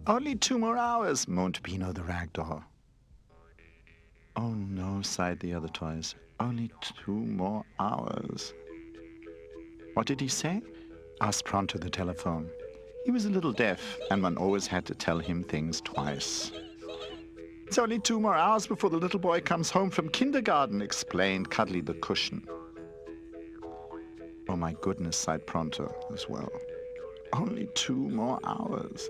Only 2 more hours, moaned Pino the rag doll. Oh no, sighed the other toys. Only 2 more hours. What did he say? Asked Pronto the telephone. He was a little deaf, and one always had to tell him things twice. It's only 2 more hours before the little boy comes home from kindergarten, explained Cuddly the cushion. Oh my goodness, sighed Pronto as well. Only 2 more hours.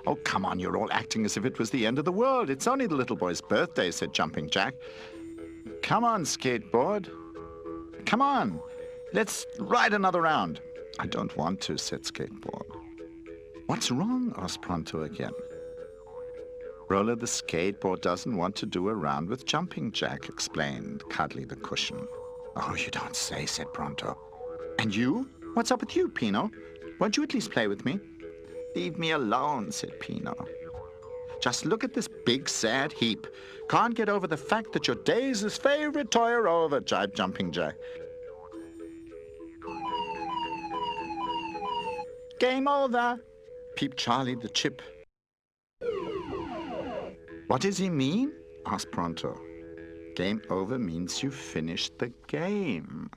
Oh, come on, you're all acting as if it was the end of the world. It's only the little boy's birthday, said Jumping Jack. Come on, skateboard. Come on, let's ride another round. I don't want to, said Skateboard. What's wrong? Asked Pronto again. Roller the skateboard doesn't want to do a round with Jumping Jack, explained Cuddly the cushion. Oh, you don't say, said Pronto. And you? What's up with you, Pino? Won't you at least play with me? Leave me alone, said Pino. Just look at this big, sad heap. Can't get over the fact that your days his favorite toy are over, jibed Jumping Jack. Game over, peeped Charlie the chip. What does he mean? Asked Pronto. Game over means you finished the game,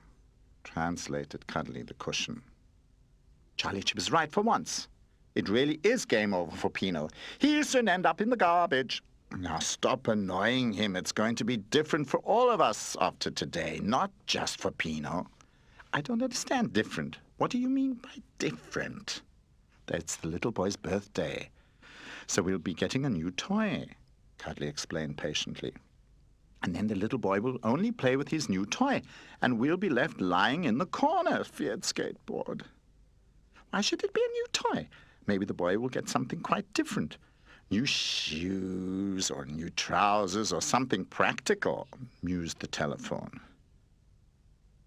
translated Cuddly the cushion. Charlie Chip is right for once. It really is game over for Pino. He'll soon end up in the garbage. Now stop annoying him. It's going to be different for all of us after today, not just for Pino. I don't understand different. What do you mean by different? That's the little boy's birthday. So we'll be getting a new toy, Cuddly explained patiently. And then the little boy will only play with his new toy, and we'll be left lying in the corner, feared Skateboard. Why should it be a new toy? Maybe the boy will get something quite different. New shoes or new trousers or something practical, mused the telephone.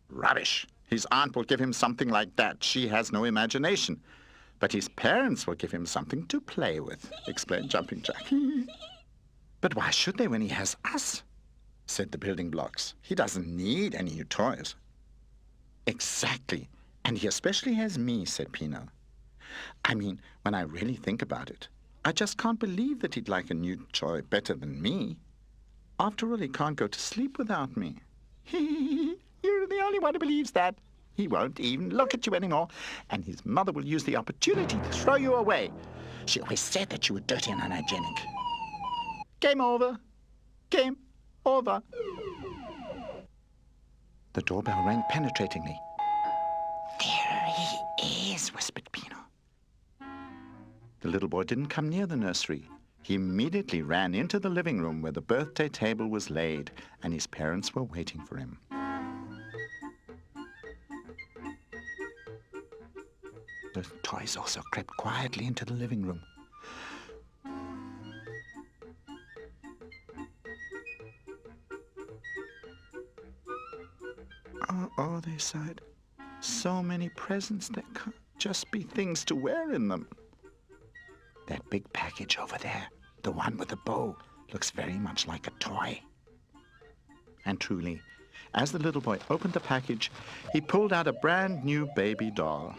Rubbish. His aunt will give him something like that. She has no imagination. But his parents will give him something to play with, explained Jumping Jack. But why should they when he has us? Said the building blocks. He doesn't need any new toys. Exactly. And he especially has me, said Pino. I mean, when I really think about it, I just can't believe that he'd like a new toy better than me. After all, he can't go to sleep without me. You're the only one who believes that. He won't even look at you anymore, and his mother will use the opportunity to throw you away. She always said that you were dirty and unhygienic. Game over. Game over. The doorbell rang penetratingly. There he is, whispered Pino. The little boy didn't come near the nursery. He immediately ran into the living room where the birthday table was laid, and his parents were waiting for him. The toys also crept quietly into the living room. Oh, they sighed. So many presents that can't just be things to wear in them. That big package over there, the one with the bow, looks very much like a toy. And truly, as the little boy opened the package, he pulled out a brand new baby doll.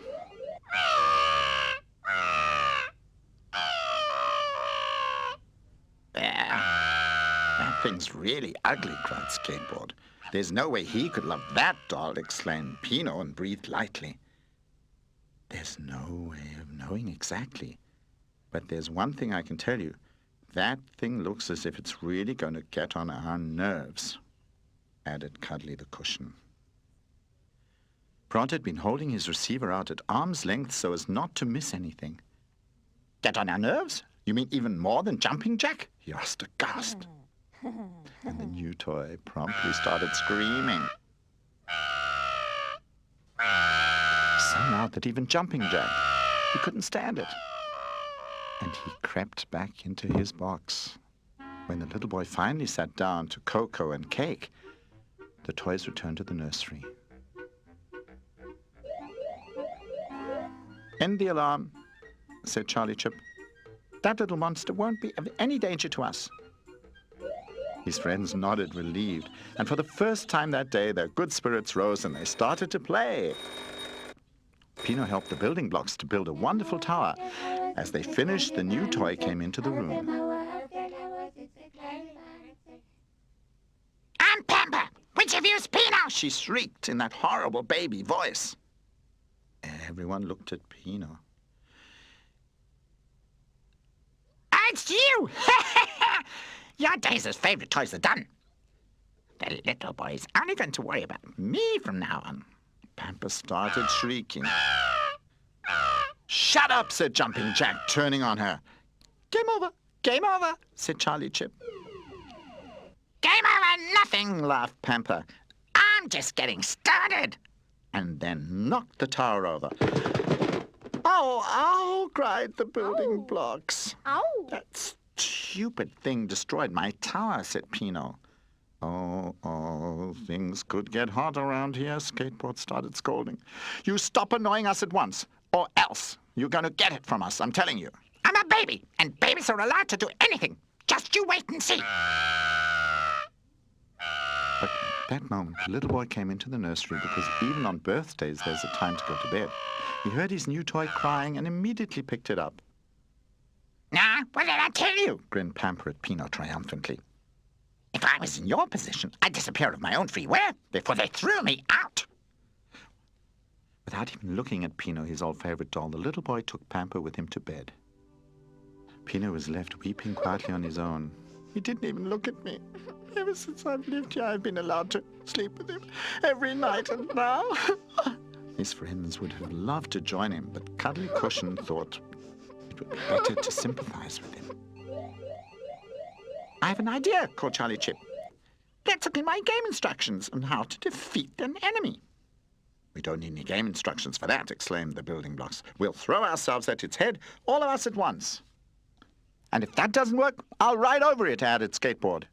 That thing's really ugly, cried Skateboard. There's no way he could love that doll, exclaimed Pino and breathed lightly. There's no way of knowing exactly. But there's one thing I can tell you. That thing looks as if it's really going to get on our nerves, added Cuddly the cushion. Pronto had been holding his receiver out at arm's length so as not to miss anything. Get on our nerves? You mean even more than Jumping Jack? He asked aghast. And the new toy promptly started screaming. So loud that even Jumping Jack, he couldn't stand it. And he crept back into his box. When the little boy finally sat down to cocoa and cake, the toys returned to the nursery. End the alarm, said Charlie Chip. That little monster won't be of any danger to us. His friends nodded relieved, and for the first time that day their good spirits rose and they started to play. Pino helped the building blocks to build a wonderful tower. As they finished, the new toy came into the room. I'm Pamper! Which of you's Pino? She shrieked in that horrible baby voice. Everyone looked at Pino. It's you! Your Daisy's favorite toys are done. The little boy's only going to worry about me from now on. Pamper started shrieking. "Shut up," said Jumping Jack, turning on her. "Game over, game over," said Charlie Chip. Game over nothing! Laughed Pamper, I'm just getting started. and then knocked the tower over. "Oh, ow," cried the building blocks. Ow! "That stupid thing destroyed my tower," said Pino. Oh, things could get hot around here, Skateboard started scolding. "You stop annoying us at once, or else you're going to get it from us, I'm telling you." I'm a baby, and babies are allowed to do anything. Just you wait and see. But at that moment, the little boy came into the nursery because even on birthdays there's a time to go to bed. He heard his new toy crying and immediately picked it up. Now, what did I tell you? Grinned Pamper at Pino triumphantly. If I was in your position, I'd disappear of my own free will before they threw me out. Without even looking at Pino, his old favorite doll, the little boy took Pamper with him to bed. Pino was left weeping quietly on his own. "He didn't even look at me. Ever since I've lived here, I've been allowed to sleep with him every night, and now..." His friends would have loved to join him, but Cuddly Cushion thought it would be better to sympathize with him. "I have an idea," called Charlie Chip. "Let's look in my game instructions on how to defeat an enemy." "We don't need any game instructions for that," exclaimed the building blocks. "We'll throw ourselves at its head, all of us at once." "And if that doesn't work, I'll ride over it," added Skateboard.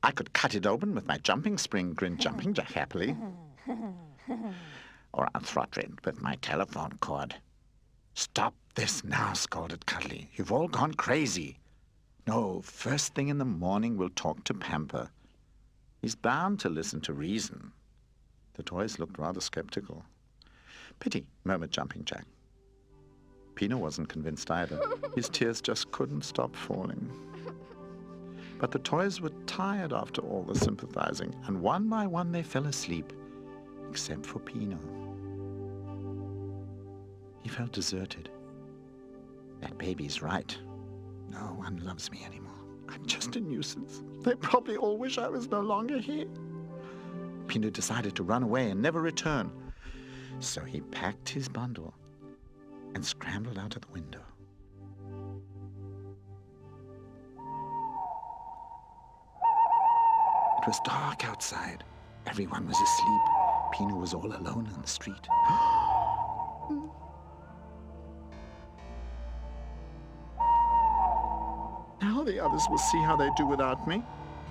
"I could cut it open with my jumping spring," grinned Jumping Jack happily. Or I'll throttle it with my telephone cord. "Stop this now," scolded Cuddly. "You've all gone crazy. No, first thing in the morning we'll talk to Pamper. He's bound to listen to reason." The toys looked rather skeptical. "Pity," murmured Jumping Jack. Pino wasn't convinced either. His tears just couldn't stop falling. But the toys were tired after all the sympathizing, and one by one they fell asleep, except for Pino. He felt deserted. That baby's right. No one loves me anymore. I'm just a nuisance. They probably all wish I was no longer here. Pino decided to run away and never return. So he packed his bundle and scrambled out of the window. It was dark outside. Everyone was asleep. Pino was all alone on the street. Now the others will see how they do without me.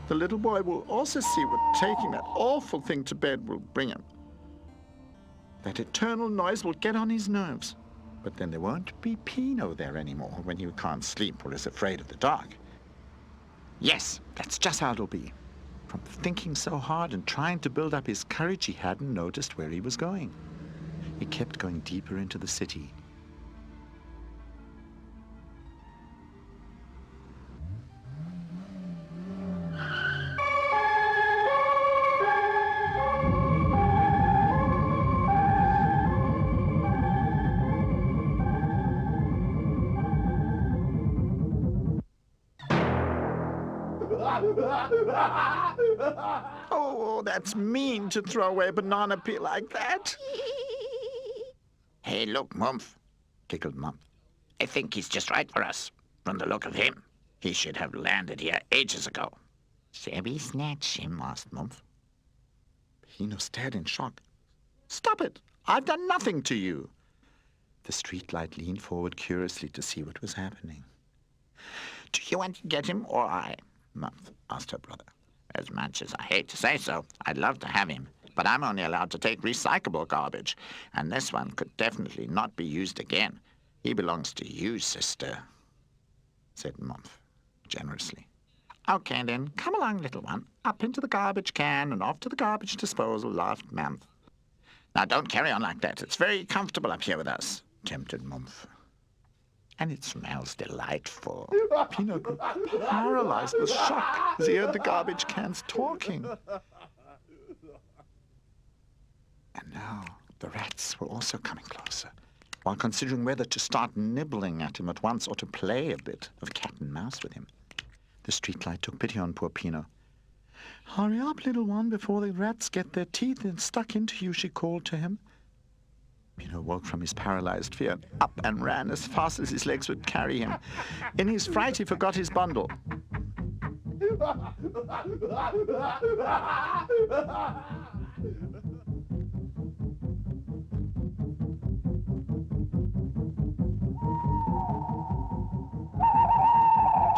The little boy will also see what taking that awful thing to bed will bring him. That eternal noise will get on his nerves. But then there won't be Pino there anymore when he can't sleep or is afraid of the dark. Yes, that's just how it'll be. From thinking so hard and trying to build up his courage, he hadn't noticed where he was going. He kept going deeper into the city. Oh, that's mean to throw away a banana peel like that. Hey, look, Mumph, Giggled Mum. I think he's just right for us. From the look of him, he should have landed here ages ago. Shall we snatch him? Asked Mumph. Pino stared in shock. Stop it! I've done nothing to you. The streetlight leaned forward curiously to see what was happening. Do you want to get him or I? Mumph asked her brother. As much as I hate to say so, I'd love to have him, but I'm only allowed to take recyclable garbage, and this one could definitely not be used again. He belongs to you, sister, said Mumph generously. Okay, then, come along, little one. Up into the garbage can and off to the garbage disposal, laughed Mumph. Now, don't carry on like that. It's very comfortable up here with us, tempted Mumph. And it smells delightful. Pino grew paralyzed with shock as he heard the garbage cans talking. And now the rats were also coming closer, while considering whether to start nibbling at him at once or to play a bit of cat and mouse with him. The streetlight took pity on poor Pino. "Hurry up, little one, before the rats get their teeth stuck into you," she called to him. Pino woke from his paralyzed fear and up and ran as fast as his legs would carry him. In his fright, he forgot his bundle.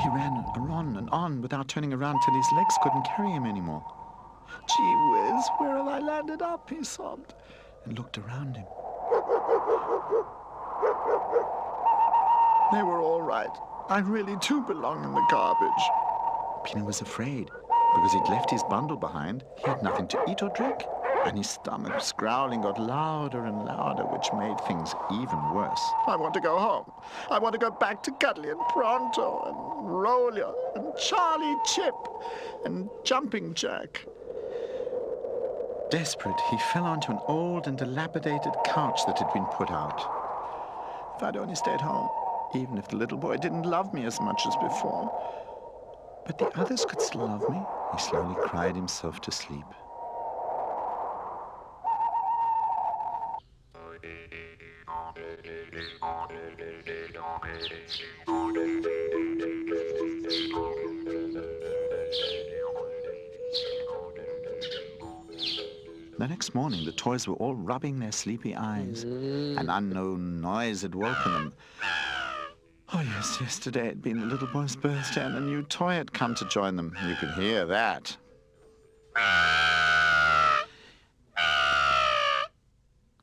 He ran on and on without turning around till his legs couldn't carry him anymore. "Gee whiz, where have I landed up?" he sobbed, and looked around him. They were all right. I really do belong in the garbage. Pino was afraid, because he'd left his bundle behind. He had nothing to eat or drink, and his stomach's growling got louder and louder, which made things even worse. "I want to go home. I want to go back to Cuddly and Pronto and Roller and Charlie Chip and Jumping Jack." Desperate, he fell onto an old and dilapidated couch that had been put out. If I'd only stayed home, even if the little boy didn't love me as much as before. But the others could still love me. He slowly cried himself to sleep. The next morning, the toys were all rubbing their sleepy eyes. An unknown noise had woken them. Oh, yes, yesterday had been the little boy's birthday, and a new toy had come to join them. You could hear that.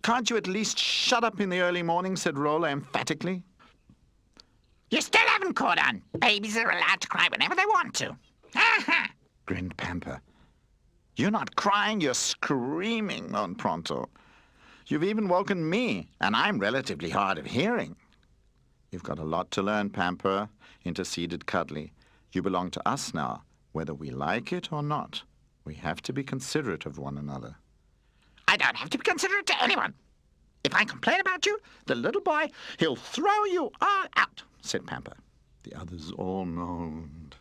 "Can't you at least shut up in the early morning?" said Roller emphatically. You still haven't caught on. Babies are allowed to cry whenever they want to. Grinned Pamper. "You're not crying, you're screaming," moaned Pronto. "You've even woken me, and I'm relatively hard of hearing." "You've got a lot to learn, Pamper," interceded Cuddly. "You belong to us now, whether we like it or not. We have to be considerate of one another." I don't have to be considerate to anyone. If I complain about you, the little boy, he'll throw you all out, said Pamper. The others all moaned.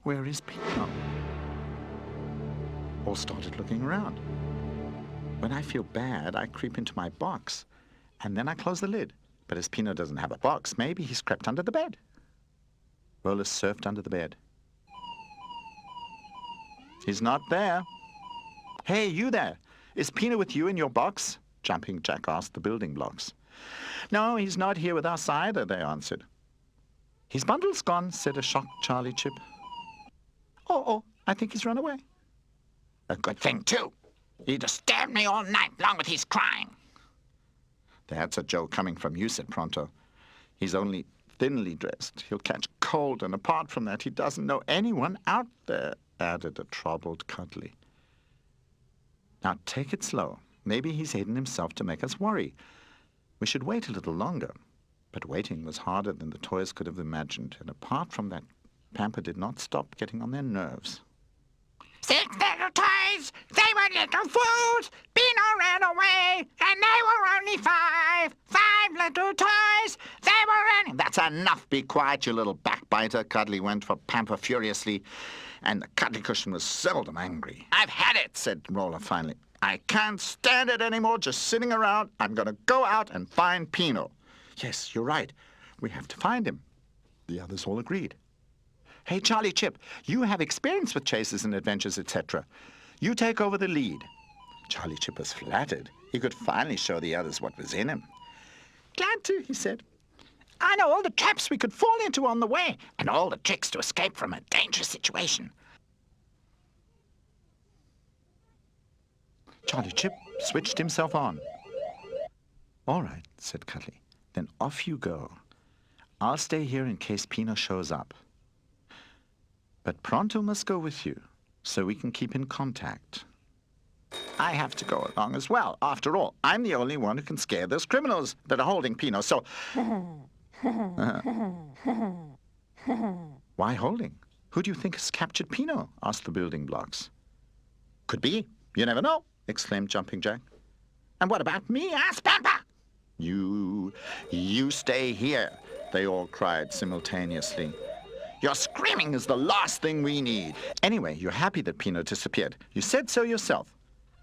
"Where is Pino?" All started looking around. When I feel bad, I creep into my box, and then I close the lid. But as Pino doesn't have a box, maybe he's crept under the bed. Roller surfed under the bed. "He's not there." "Hey, you there! Is Pino with you in your box?" Jumping Jack asked the building blocks. "No, he's not here with us either," they answered. "His bundle's gone," said a shocked Charlie Chip. Oh, I think he's run away." A good thing, too. He disturbed me all night long with his crying. "That's a joke coming from you," said Pronto. "He's only thinly dressed. He'll catch cold, and apart from that, he doesn't know anyone out there," added a troubled Cuddly. "Now, take it slow. Maybe he's hidden himself to make us worry. We should wait a little longer." But waiting was harder than the toys could have imagined, and apart from that, Pamper did not stop getting on their nerves. 6 little toys! They were little fools! Pino ran away, and they were only 5! 5 little toys! They were running... "That's enough! Be quiet, you little backbiter!" Cuddly went for Pamper furiously, and the cuddly cushion was seldom angry. I've had it, said Roller finally. "I can't stand it anymore, just sitting around. I'm going to go out and find Pino." "Yes, you're right. We have to find him." The others all agreed. "Hey, Charlie Chip, you have experience with chases and adventures, etc. You take over the lead." Charlie Chip was flattered. He could finally show the others what was in him. "Glad to," he said. I know all the traps we could fall into on the way, and all the tricks to escape from a dangerous situation. Charlie Chip switched himself on. "All right," said Cuddly. "Then off you go. I'll stay here in case Pino shows up. But Pronto must go with you, so we can keep in contact." I have to go along as well. After all, I'm the only one who can scare those criminals that are holding Pino, so... Why holding? Who do you think has captured Pino? Asked the building blocks. Could be. You never know, exclaimed Jumping Jack. And what about me? Asked Pampa. You stay here, they all cried simultaneously. Your screaming is the last thing we need. Anyway, you're happy that Pino disappeared. You said so yourself.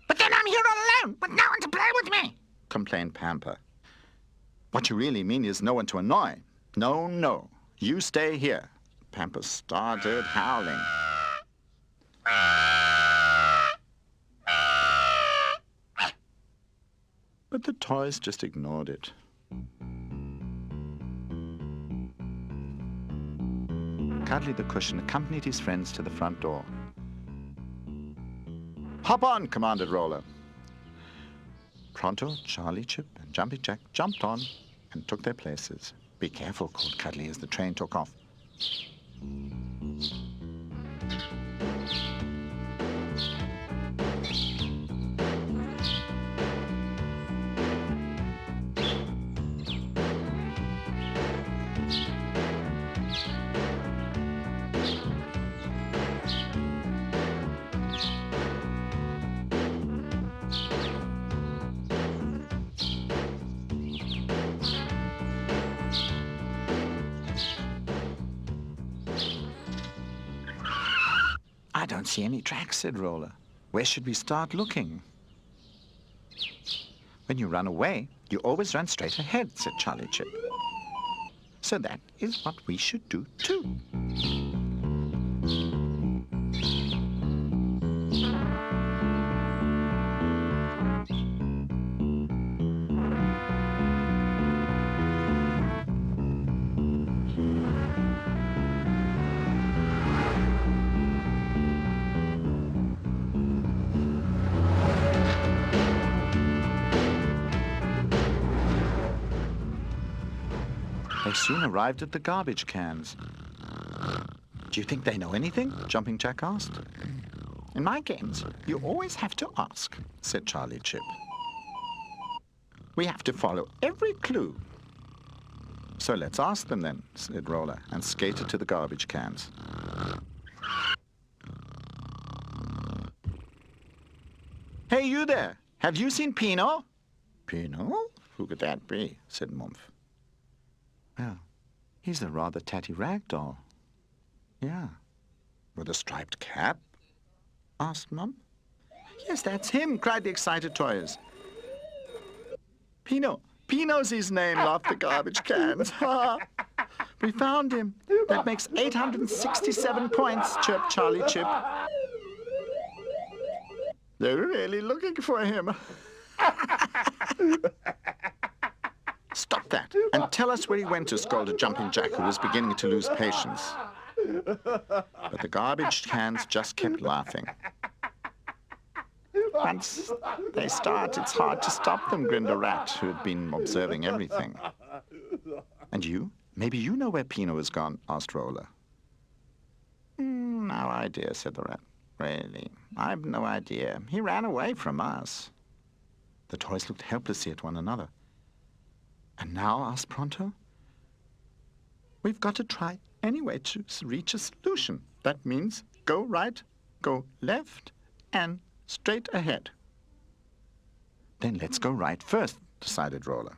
But then I'm here all alone, with no one to play with me, complained Pampa. What you really mean is no one to annoy. No. You stay here. Pampa started howling. But the toys just ignored it. Cuddly the Cushion accompanied his friends to the front door. Hop on, commanded Roller. Pronto, Charlie, Chip, and Jumping Jack jumped on and took their places. Be careful, called Cuddly as the train took off. I don't see any tracks, said Roller. Where should we start looking? When you run away, you always run straight ahead, said Charlie Chip. So that is what we should do too. They soon arrived at the garbage cans. Do you think they know anything? Jumping Jack asked. In my games, you always have to ask, said Charlie Chip. We have to follow every clue. So let's ask them then, said Roller, and skated to the garbage cans. Hey, you there! Have you seen Pino? Pino? Who could that be? Said Mumph. Well, he's a rather tatty rag doll. Yeah. With a striped cap? Asked Mum. Yes, that's him, cried the excited toys. Pino. Pino's his name, laughed the garbage cans. We found him. That makes 867 points, chirped Charlie Chip. They're really looking for him. Stop that, and tell us where he went to, scolded Jumping Jack, who was beginning to lose patience. But the garbage cans just kept laughing. Once they start, it's hard to stop them, grinned a rat who had been observing everything. And you? Maybe you know where Pino has gone, asked Roller. No idea, said the rat. Really, I've no idea. He ran away from us. The toys looked helplessly at one another. And now, asked Pronto, we've got to try anyway to reach a solution. That means go right, go left, and straight ahead. Then let's go right first, decided Roller.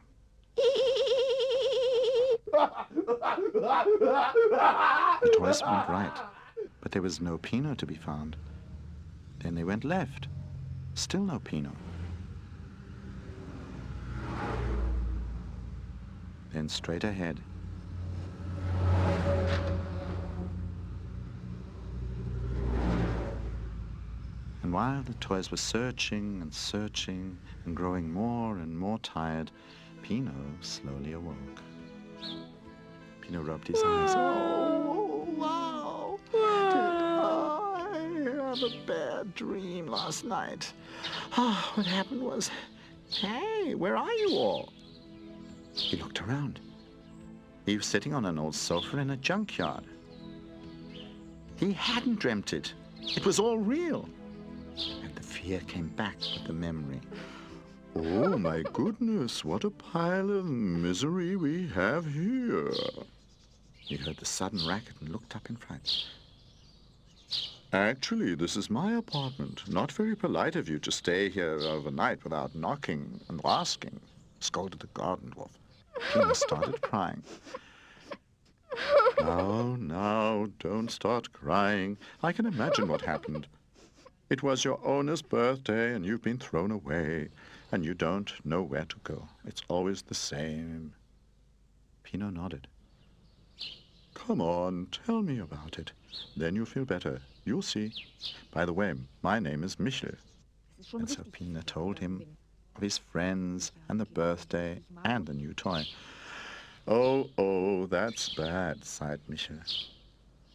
The toys went right, but there was no Pino to be found. Then they went left. Still no Pino. Then straight ahead. And while the toys were searching and growing more and more tired, Pino slowly awoke. Pino rubbed his eyes. Oh, wow! Did I have a bad dream last night? Oh, what happened was, hey, where are you all? He looked around. He was sitting on an old sofa in a junkyard. He hadn't dreamt it. It was all real. And the Fear came back with the memory. Oh, my goodness, what a pile of misery we have here. He heard the sudden racket and looked up in fright. Actually, this is my apartment. Not very polite of you to stay here overnight without knocking and asking, scolded the garden dwarf. Pino started crying. Now, don't start crying. I can imagine what happened. It was your owner's birthday, and you've been thrown away, and you don't know where to go. It's always the same. Pino nodded. Come on, tell me about it. Then you'll feel better. You'll see. By the way, my name is Michel. And so Pino told him of his friends, and the birthday, and the new toy. Oh, that's bad, sighed Michel.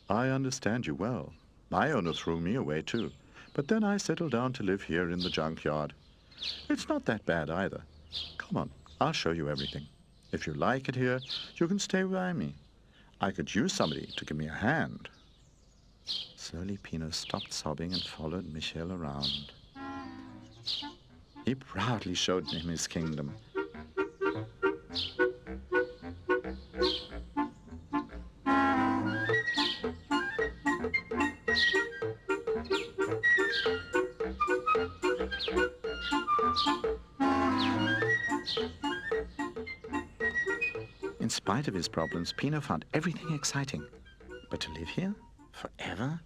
I understand you well. My owner threw me away too. But then I settled down to live here in the junkyard. It's not that bad either. Come on, I'll show you everything. If you like it here, you can stay by me. I could use somebody to give me a hand. Slowly, Pino stopped sobbing and followed Michel around. He proudly showed him his kingdom. In spite of his problems, Pino found everything exciting. But to live here forever?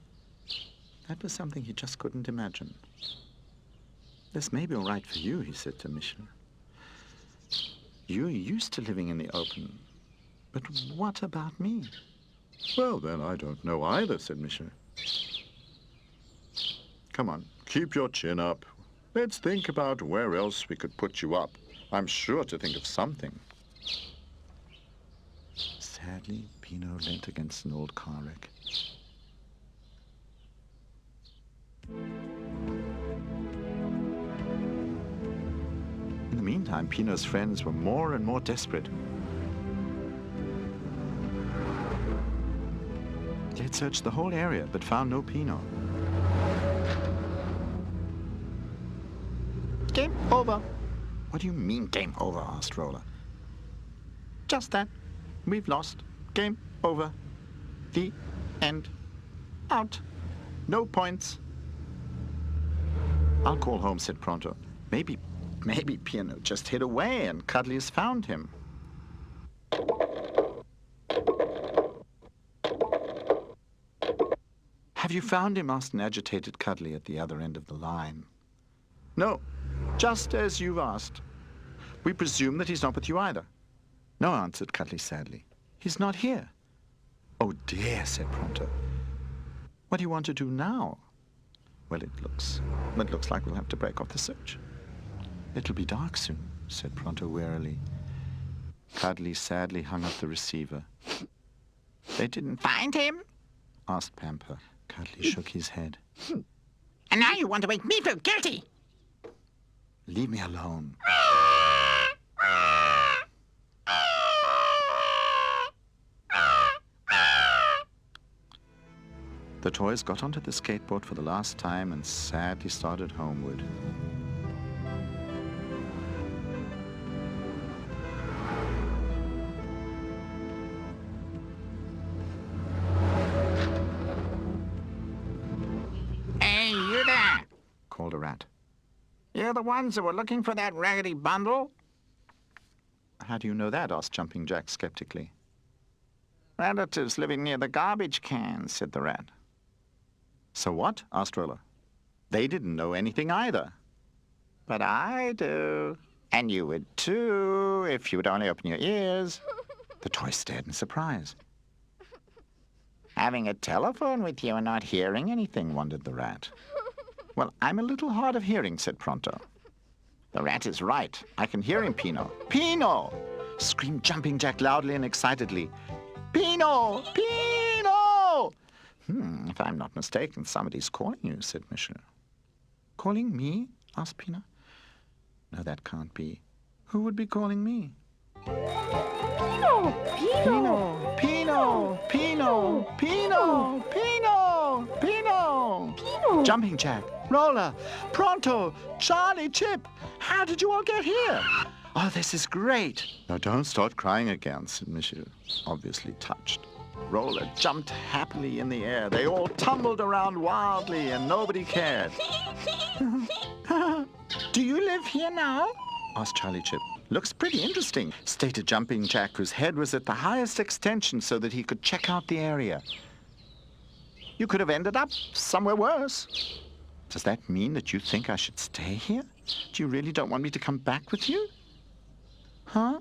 That was something he just couldn't imagine. This may be all right for you, he said to Michel. You're used to living in the open. But what about me? Well, then, I don't know either, said Michel. Come on, keep your chin up. Let's think about where else we could put you up. I'm sure to think of something. Sadly, Pino leant against an old car wreck. In the meantime, Pino's friends were more and more desperate. They had searched the whole area, but found no Pino. Game over. What do you mean, game over? Asked Roller. Just that. We've lost. Game over. The end. Out. No points. I'll call home, said Pronto. Maybe Pino just hid away and Cuddly has found him. Have you found him? Asked an agitated Cuddly at the other end of the line. No, just as you've asked. We presume that he's not with you either. No, answered Cuddly sadly. He's not here. Oh dear, said Pronto. What do you want to do now? Well, it looks like we'll have to break off the search. It'll be dark soon, said Pronto wearily. Cuddly sadly hung up the receiver. They didn't find him? Asked Pamper. Cuddly shook his head. And now you want to make me feel guilty? Leave me alone. The toys got onto the skateboard for the last time and sadly started homeward. Hey, you there! Called a rat. You're the ones that were looking for that raggedy bundle? How do you know that? Asked Jumping Jack skeptically. Relatives living near the garbage cans, said the rat. So what? Asked Roller. They didn't know anything either. But I do. And you would too, if you would only open your ears. The toys stared in surprise. Having a telephone with you and not hearing anything, wondered the rat. Well, I'm a little hard of hearing, said Pronto. The rat is right. I can hear him, Pino. Pino! Screamed Jumping Jack loudly and excitedly. Pino! Pino! If I'm not mistaken, somebody's calling you, said Michel. Calling me? Asked Pino. No, that can't be. Who would be calling me? Pino! Pino! Pino! Pino! Pino! Pino! Pino! Pino! Jumping Jack! Roller, Pronto, Charlie, Chip, how did you all get here? Oh, this is great. Now don't start crying again, said Monsieur, obviously touched. Roller jumped happily in the air. They all tumbled around wildly and nobody cared. Do you live here now? Asked Charlie Chip. Looks pretty interesting, stated Jumping Jack, whose head was at the highest extension so that he could check out the area. You could have ended up somewhere worse. Does that mean that you think I should stay here? Do you really don't want me to come back with you? Huh?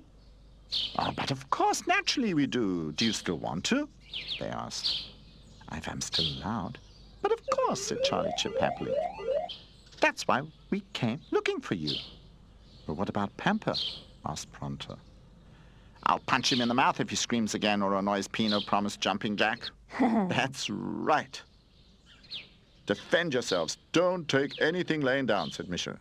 Oh, but of course, naturally we do. Do you still want to? They asked. If I'm still allowed. But of course, said Charlie Chip happily. That's why we came looking for you. Well, what about Pamper? Asked Pronto. I'll punch him in the mouth if he screams again or annoys Pino, promised Jumping Jack. That's right. Defend yourselves. Don't take anything laying down, said Misha.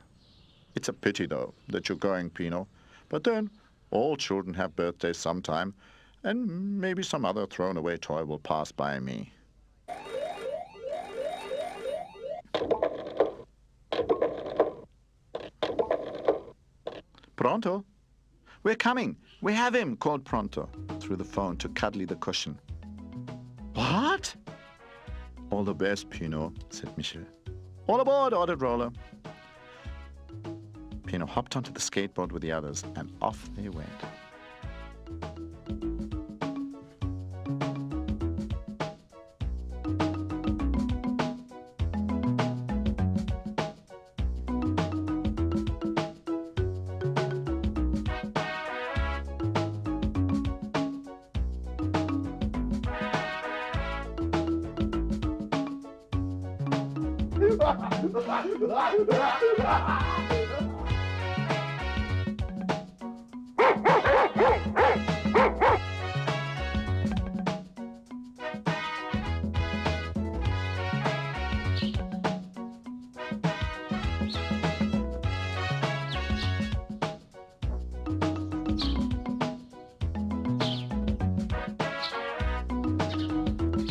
It's a pity, though, that you're going, Pino. But then, all children have birthdays sometime, and maybe some other thrown-away toy will pass by me. Pronto? We're coming. We have him, called Pronto through the phone to Cuddly the cushion. What? All the best, Pino, said Michel. All aboard, ordered Roller. Pino hopped onto the skateboard with the others, and off they went.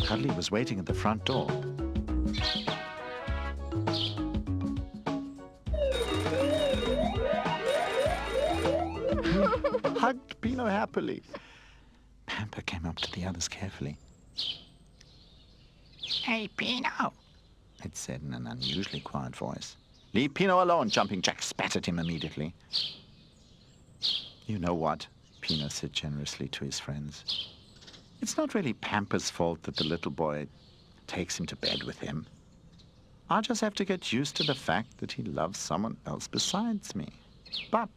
Cuddly was waiting at the front door. Hugged Pino happily. Pamper came up to the others carefully. Hey, Pino, It said in an unusually quiet voice. Leave Pino alone, Jumping Jack spat at him immediately. You know what? Pino said generously to his friends. It's not really Pamper's fault that the little boy takes him to bed with him. I'll just have to get used to the fact that he loves someone else besides me. But,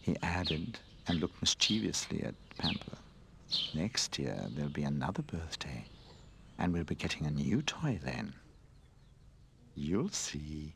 he added and looked mischievously at Pamper, next year there'll be another birthday, and we'll be getting a new toy then. You'll see.